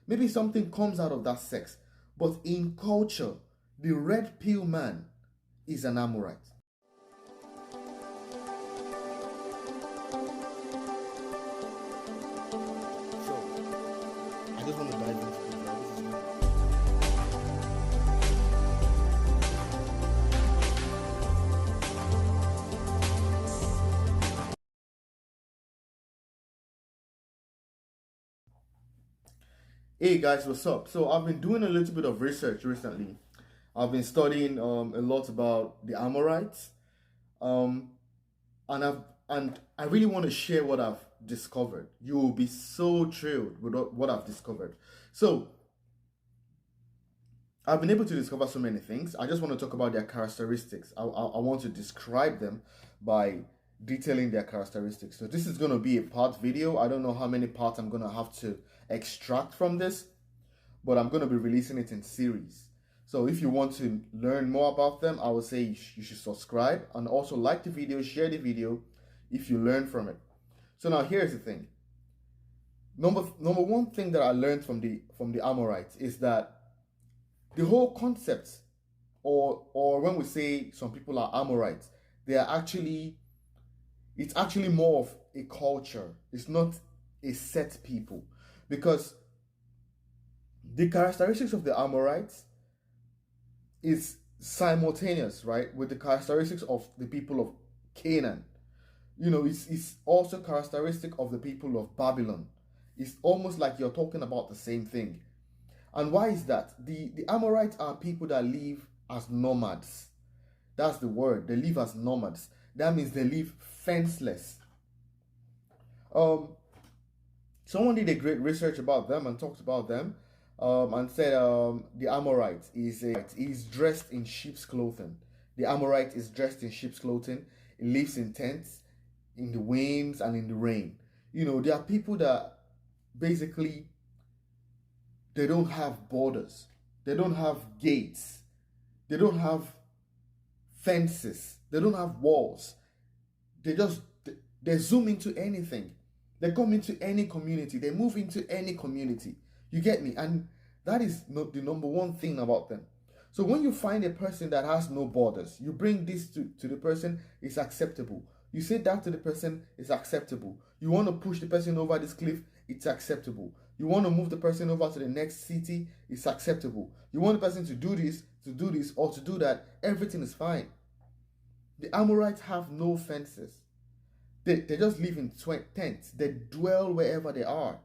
Maybe something comes out of that sex. But in culture, the red pill man is an Amorite. So, I just want to dive into this. Hey guys, what's up? So I've been doing a little bit of research recently. I've been studying a lot about the Ammorites, um, and I really want to share what I've discovered. You will be so thrilled with what I've discovered. So I've been able to discover so many things. I just want to talk about their characteristics. I want to describe them by detailing their characteristics. So this is going to be a part video. I don't know how many parts I'm going to have to extract from this, but I'm going to be releasing it in series. So if you want to learn more about them, I would say you should subscribe and also like the video, share the video if you learn from it. So now here's the thing. Number one thing that I learned from the Ammorites is that the whole concept, or when we say some people are Ammorites, it's actually more of a culture. It's not a set people, because the characteristics of the Ammorites is simultaneous, right, with the characteristics of the people of Canaan. You know, it's also characteristic of the people of Babylon. It's almost like you're talking about the same thing. And why is that? The Ammorites are people that live as nomads. That's the word. They live as nomads. That means they live fenceless. Someone did a great research about them and talked about them, and said the Ammorite is dressed in sheep's clothing. The Amorite is dressed in sheep's clothing. It lives in tents, in the winds and in the rain. You know, there are people that basically, they don't have borders. They don't have gates. They don't have fences. They don't have walls. They zoom into anything. They come into any community. They move into any community. You get me? And that is not the number one thing about them. So when you find a person that has no borders, you bring this to the person, it's acceptable. You say that to the person, it's acceptable. You want to push the person over this cliff, it's acceptable. You want to move the person over to the next city, it's acceptable. You want the person to do this, or to do that, everything is fine. The Ammorites have no fences. They just live in tents. They dwell wherever they are.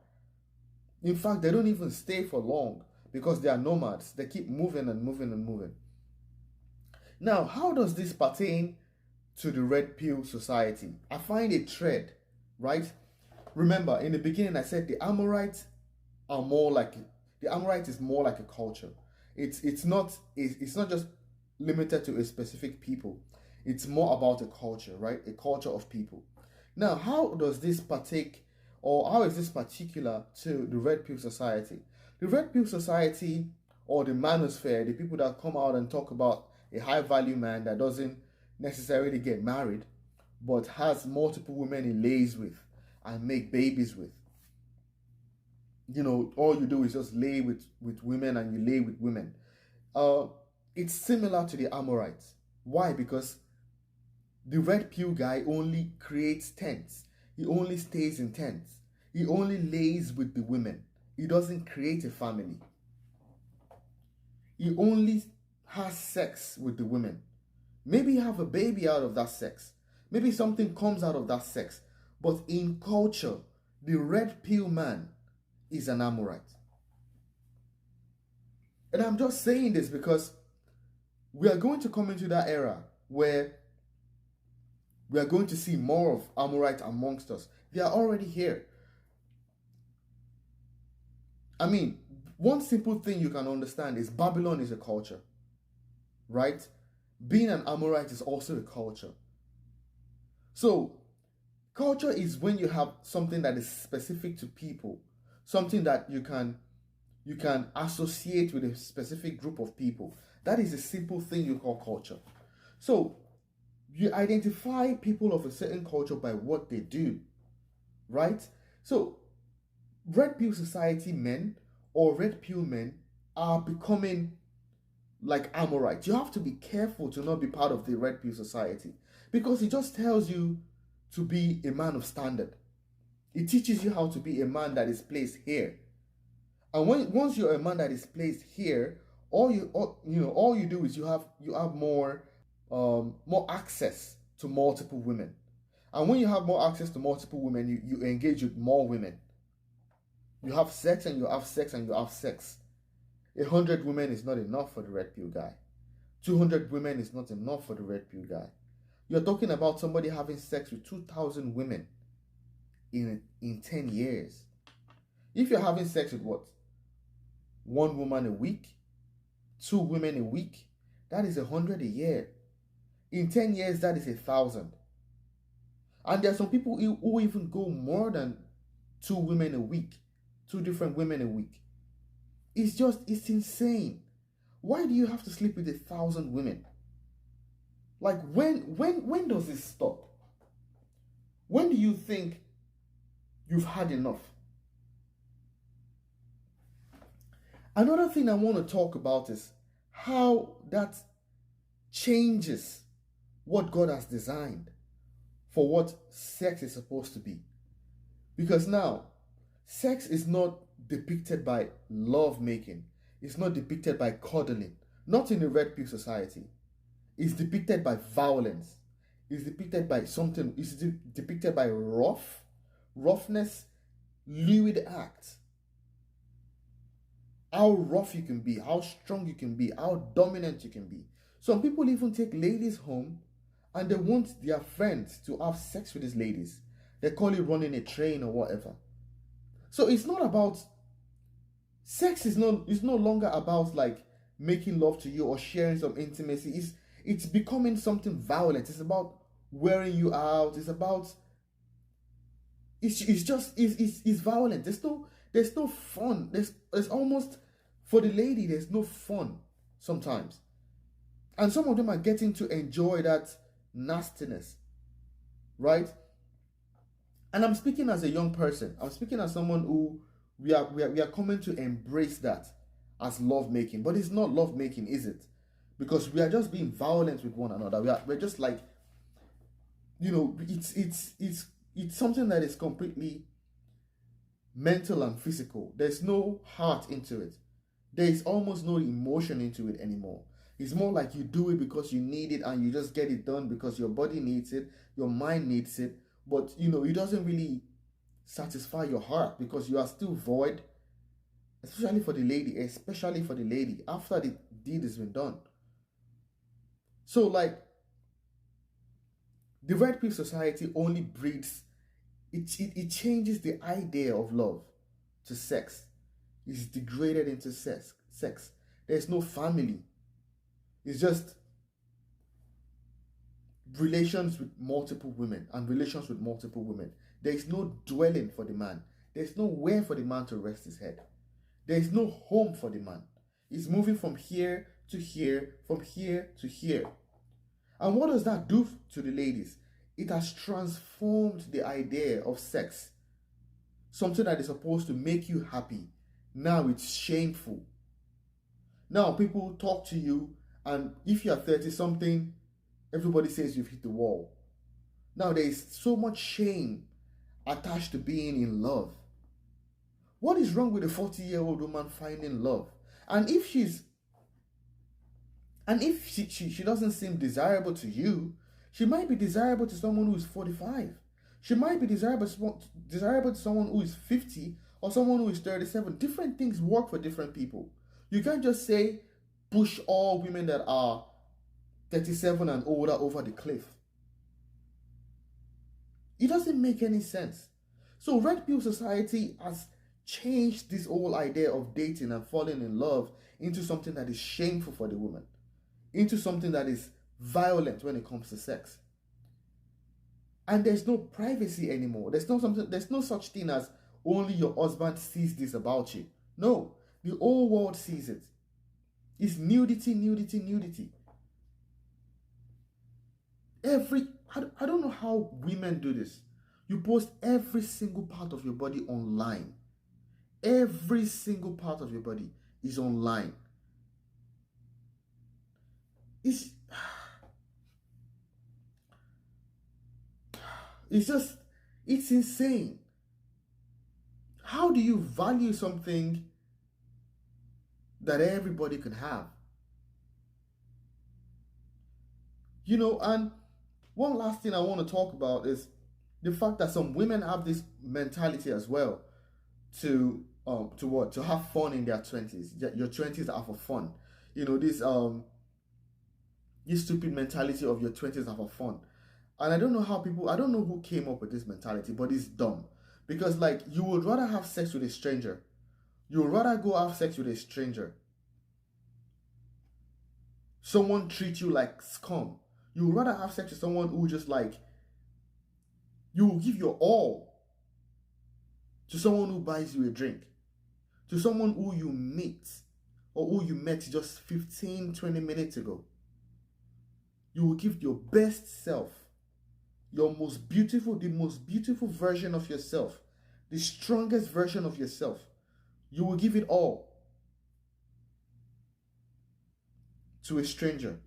In fact, they don't even stay for long because they are nomads. They keep moving and moving and moving. Now, how does this pertain to the red pill society? I find a thread, right? Remember, in the beginning, I said the Ammorites are more like, the Amorite is more like a culture. It's not just limited to a specific people. It's more about a culture, right? A culture of people. Now, how does this partake, or how is this particular to the red pill society? The red pill society, or the manosphere, the people that come out and talk about a high value man that doesn't necessarily get married, but has multiple women he lays with and make babies with. You know, all you do is just lay with women, and you lay with women. It's similar to the Ammorites. Why? Because the red pill guy only creates tents. He only stays in tents. He only lays with the women. He doesn't create a family. He only has sex with the women. Maybe have a baby out of that sex. Maybe something comes out of that sex. But in culture, the red pill man is an Ammorite. And I'm just saying this because we are going to come into that era where we are going to see more of Ammorite amongst us. They are already here. I mean, one simple thing you can understand is Babylon is a culture, right? Being an Ammorite is also a culture. So, culture is when you have something that is specific to people, something that you can associate with a specific group of people. That is a simple thing you call culture. So, you identify people of a certain culture by what they do, right? So, red pill society men or red pill men are becoming like Ammorites. You have to be careful to not be part of the red pill society, because it just tells you to be a man of standard. It teaches you how to be a man that is placed here. And once you're a man that is placed here, all you do is you have more access to multiple women. And when you have more access to multiple women, you engage with more women. You have sex and you have sex and you have sex. 100 women is not enough for the red pill guy. 200 women is not enough for the red pill guy. You're talking about somebody having sex with 2,000 women in 10 years. If you're having sex with what? 1 woman a week, 2 women a week, that is 100 a year. In 10 years, that is 1,000. And there are some people who even go more than 2 women a week, 2 different women a week. It's insane. Why do you have to sleep with 1,000 women? Like, when does this stop? When do you think you've had enough? Another thing I want to talk about is how that changes what God has designed for what sex is supposed to be. Because now, sex is not depicted by love making. It's not depicted by cuddling. Not in the red pill society. It's depicted by violence. It's depicted by something. It's depicted by roughness, lewd acts. How rough you can be, how strong you can be, how dominant you can be. Some people even take ladies home and they want their friends to have sex with these ladies. They call it running a train or whatever. So it's not about, sex is no longer about like making love to you or sharing some intimacy. It's becoming something violent. It's about wearing you out. It's about, it's violent. There's no fun. There's almost, for the lady, there's no fun sometimes. And some of them are getting to enjoy that nastiness, right? And I'm speaking as a young person. I'm speaking as someone who we are coming to embrace that as love making. But it's not love making, is it? Because we are just being violent with one another. We're just like, it's something that is completely mental and physical. There's no heart into it. There is almost no emotion into it anymore. It's more like you do it because you need it and you just get it done because your body needs it, your mind needs it, but it doesn't really satisfy your heart because you are still void, especially for the lady after the deed has been done. So like, the red pill society only breeds, it changes the idea of love to sex. It's degraded into sex. There's no family. It's just relations with multiple women and relations with multiple women. There is no dwelling for the man. There's nowhere for the man to rest his head. There is no home for the man. He's moving from here to here, from here to here. And what does that do to the ladies? It has transformed the idea of sex. Something that is supposed to make you happy. Now it's shameful. Now people talk to you, and if you are 30-something, everybody says you've hit the wall. Now there is so much shame attached to being in love. What is wrong with a 40-year-old woman finding love? And if she doesn't seem desirable to you, she might be desirable to someone who is 45. She might be desirable to someone who is 50 or someone who is 37. Different things work for different people. You can't just say push all women that are 37 and older over the cliff. It doesn't make any sense. So red pill society has changed this whole idea of dating and falling in love into something that is shameful for the woman, into something that is violent when it comes to sex. And there's no privacy anymore. There's no such thing as only your husband sees this about you. No, the whole world sees it. It's nudity. I don't know how women do this. You post every single part of your body online. Every single part of your body is online. It's just, it's insane. How do you value something that everybody can have? You know, and one last thing I want to talk about is the fact that some women have this mentality as well to what? To have fun in their 20s. Your 20s are for fun. You know, this stupid mentality of your 20s are for fun. And I don't know who came up with this mentality, but it's dumb. Because, like, you would rather have sex with a stranger. You would rather go have sex with a stranger. Someone treat you like scum. You would rather have sex with someone who just, like, you will give your all to someone who buys you a drink, to someone who you meet or who you met just 15, 20 minutes ago. You will give your best self, the most beautiful version of yourself, the strongest version of yourself. You will give it all to a stranger,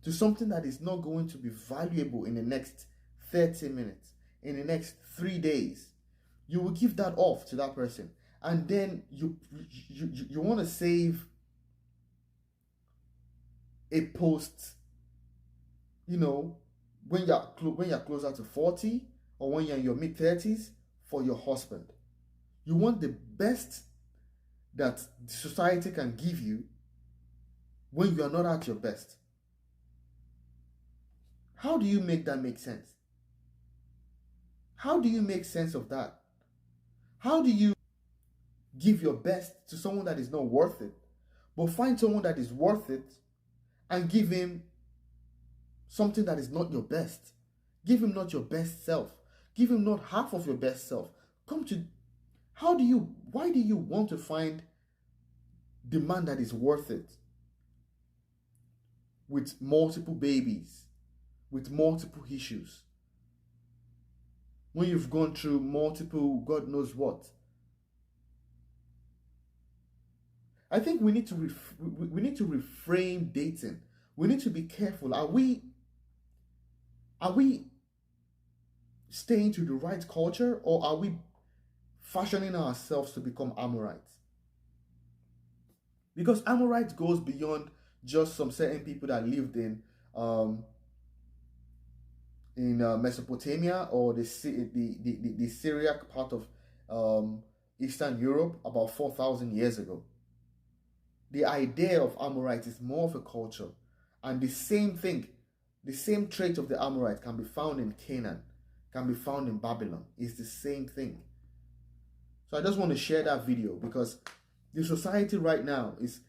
to something that is not going to be valuable in the next 30 minutes, in the next 3 days. You will give that off to that person, and then you want to save a post, you know, when you're closer to 40 or when you're in your mid-30s for your husband. You want the best that society can give you when you are not at your best. How do you make that make sense? How do you make sense of that? How do you give your best to someone that is not worth it, but find someone that is worth it and give him something that is not your best? Give him not your best self. Give him not half of your best self. Why do you want to find the man that is worth it with multiple babies, with multiple issues, when you've gone through multiple God knows what? I think we need to reframe dating. We need to be careful. Are we staying to the right culture, or are we fashioning ourselves to become Ammorites? Because Ammorite goes beyond just some certain people that lived in Mesopotamia or the Syriac part of Eastern Europe about 4,000 years ago. The idea of Ammorite is more of a culture, and the same trait of the Amorite can be found in Canaan, can be found in Babylon. It's the same thing. So I just want to share that video because the society right now is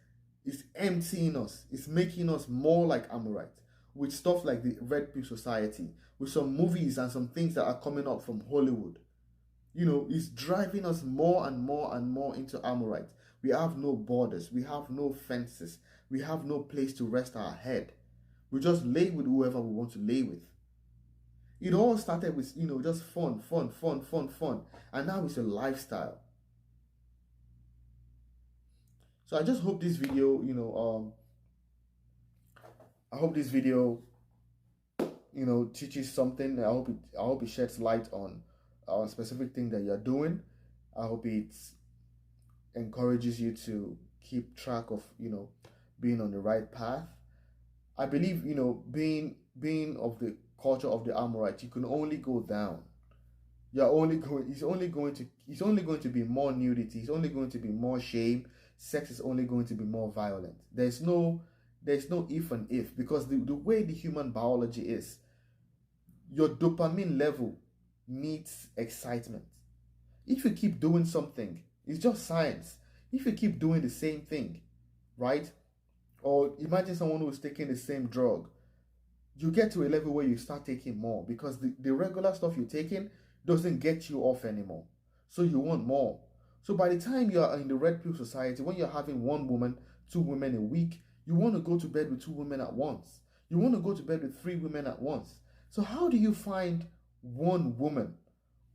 emptying us. It's making us more like Ammorite with stuff like the Red Pill Society, with some movies and some things that are coming up from Hollywood. You know, it's driving us more and more and more into Ammorite. We have no borders. We have no fences. We have no place to rest our head. We just lay with whoever we want to lay with. It all started with, you know, just fun. And now it's a lifestyle. So I just hope this video, you know, I hope this video, you know, teaches something. I hope it sheds light on a specific thing that you're doing. I hope it encourages you to keep track of, you know, being on the right path. I believe, you know, being of the culture of the Ammorite, you can only go down. It's only going to be more nudity. It's only going to be more shame. Sex is only going to be more violent. There's no if and if, because the way the human biology is, your dopamine level needs excitement. If you keep doing something, it's just science. If you keep doing the same thing, right? Or imagine someone who is taking the same drug. You get to a level where you start taking more because the regular stuff you're taking doesn't get you off anymore. So you want more. So by the time you are in the Red Pill Society, when you're having 1 woman, 2 women a week, you want to go to bed with 2 women at once. You want to go to bed with 3 women at once. So how do you find one woman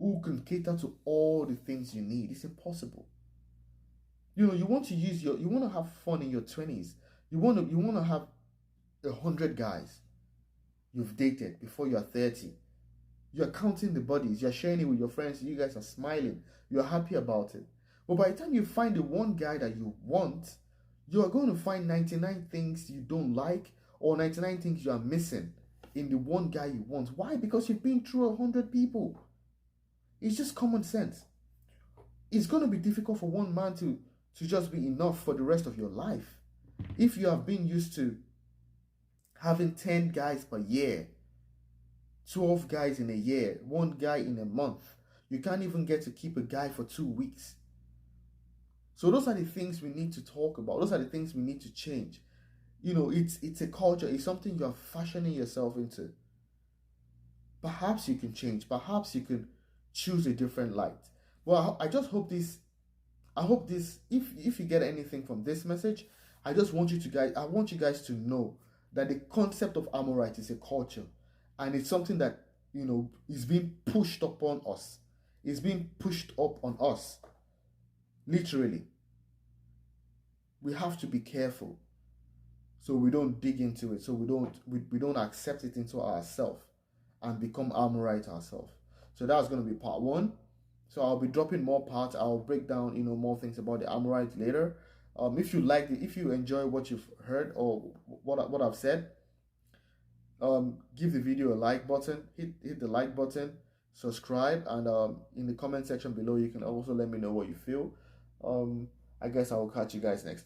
who can cater to all the things you need? It's impossible. You know, you want to use your, you want to have fun in your 20s. You want to have 100 guys you've dated before you're 30. You're counting the bodies, you're sharing it with your friends, you guys are smiling, you're happy about it. But by the time you find the one guy that you want, you are going to find 99 things you don't like, or 99 things you are missing in the one guy you want. Why? Because you've been through 100 people. It's just common sense. It's going to be difficult for one man to just be enough for the rest of your life. If you have been used to having 10 guys per year, 12 guys in a year, one guy in a month, you can't even get to keep a guy for 2 weeks. So those are the things we need to talk about. Those are the things we need to change. You know, it's a culture. It's something you're fashioning yourself into. Perhaps you can change. Perhaps you can choose a different light. Well, I just hope this, if you get anything from this message, I want you guys to know that the concept of Ammorite is a culture, and it's something that, you know, is being pushed upon us. It's being pushed up on us. Literally. We have to be careful so we don't dig into it, so we don't accept it into ourselves and become Ammorite ourselves. So that's going to be part 1. So I'll be dropping more parts. I'll break down, you know, more things about the Ammorite later. If you like it, if you enjoy what you've heard or what I've said, give the video a like button. Hit the like button, subscribe, and in the comment section below you can also let me know what you feel. I guess I will catch you guys next time.